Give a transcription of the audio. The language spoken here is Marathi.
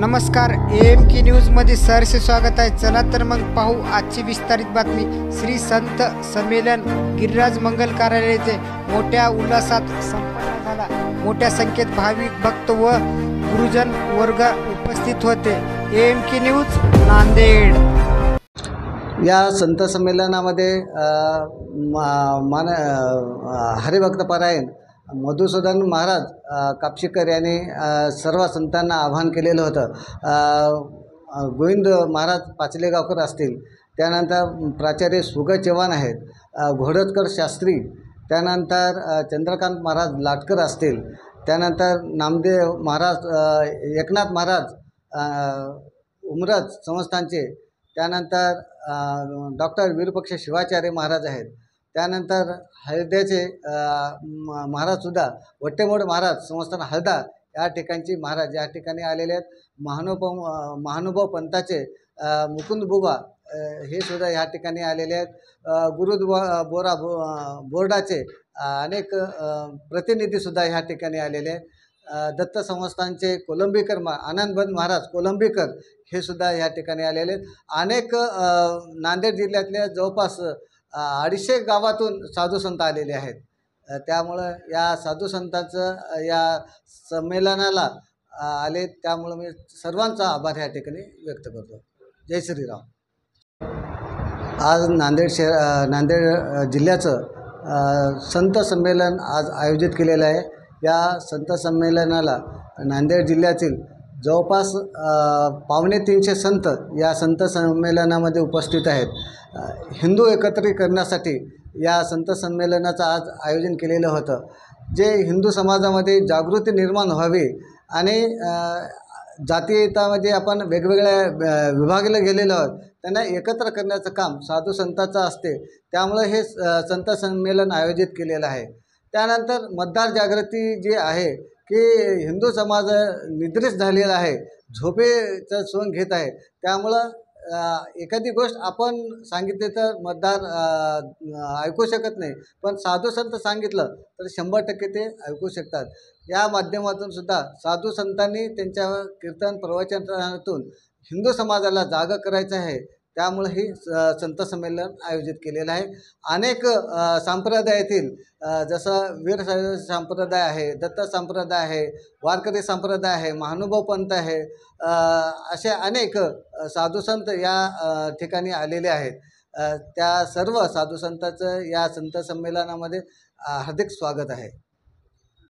नमस्कार AMK न्यूजमध्ये सहर्ष स्वागत आहे। चला तर मग पाहू आजची विस्तारित बातमी। श्री संत संमेलन गिरिराज मंगल कार्यालयाचे मोठ्या उल्हासात संपन्न झाला। मोठ्या संख्येत भाविक भक्त व गुरुजन वर्ग उपस्थित होते। AMK news Nanded. या संत संमेलनामध्ये हरिभक्त पारायण मधुसूदन महाराज कापशीकर यांनी सर्व संतांना आवाहन केलेलं होतं। गोविंद महाराज पाचलेगावकर असतील, त्यानंतर प्राचार्य सुगत चव्हाण आहेत, घोडजकर शास्त्री, त्यानंतर चंद्रकांत महाराज लाटकर असतील, त्यानंतर नामदेव महाराज, एकनाथ महाराज उमरज संस्थानचे, त्यानंतर डॉक्टर विरूपाक्ष शिवाचार्य महाराज आहेत, त्यानंतर हळद्याचे महाराजसुद्धा वट्टेमोड महाराज संस्थान हळदा या ठिकाणचे महाराज या ठिकाणी आलेले आहेत। महानुभाव पंथाचे मुकुंद बुवा हे सुद्धा ह्या ठिकाणी आलेले आहेत। गुरुद्वारा बोर्डाचे अनेक प्रतिनिधीसुद्धा ह्या ठिकाणी आलेले आहेत। दत्त संस्थानचे कोलंबीकर आनंदबंद महाराज कोलंबीकर हे सुद्धा ह्या ठिकाणी आलेले आहेत। अनेक नांदेड जिल्ह्यातल्या जवळपास 250 गावातून साधू संत आलेले आहेत। त्यामुळं या साधू संतांचं या संमेलनाला आले, त्यामुळं मी सर्वांचा आभार ह्या ठिकाणी व्यक्त करतो। जय श्रीराम। आज नांदेड जिल्ह्याचं संत संमेलन आज आयोजित केलेलं आहे। या संत संमेलनाला नांदेड जिल्ह्यातील जवळपास 250 संत या संत संमेलनामध्ये उपस्थित आहेत। हिंदू एकत्रीकरणासाठी या संत संमेलनाचं आज आयोजन केलेलं होतं। जे हिंदू समाजामध्ये जागृती निर्माण व्हावी आणि जातीयतामध्ये आपण वेगवेगळ्या विभागले गेलेलो आहोत, त्यांना एकत्र करण्याचं काम साधू संतांचं असते। त्यामुळे हे संत संमेलन आयोजित केलेलं आहे। त्यानंतर मतदार जागृती जी आहे की हिंदू समाज निद्रित झालेला आहे, झोपेचं सोंग घेत आहे। त्यामुळं एखादी गोष्ट आपण सांगितली तर मतदार ऐकू शकत नाही, पण साधू संत सांगितलं तर 100% ते ऐकू शकतात। या माध्यमातून सुद्धा साधू संतांनी त्यांच्या कीर्तन प्रवचनातून हिंदू समाजाला जागं करायचं आहे। त्यामुळे ही संत संमेलन आयोजित केलेलं आहे। अनेक संप्रदायातील जसं वीर संप्रदाय आहे, दत्त संप्रदाय आहे, वारकरी संप्रदाय आहे, महानुभाव पंथ आहे, असे अनेक साधू संत या ठिकाणी आलेले आहेत। त्या सर्व साधू संतांचं या संत संमेलनामध्ये हार्दिक स्वागत आहे।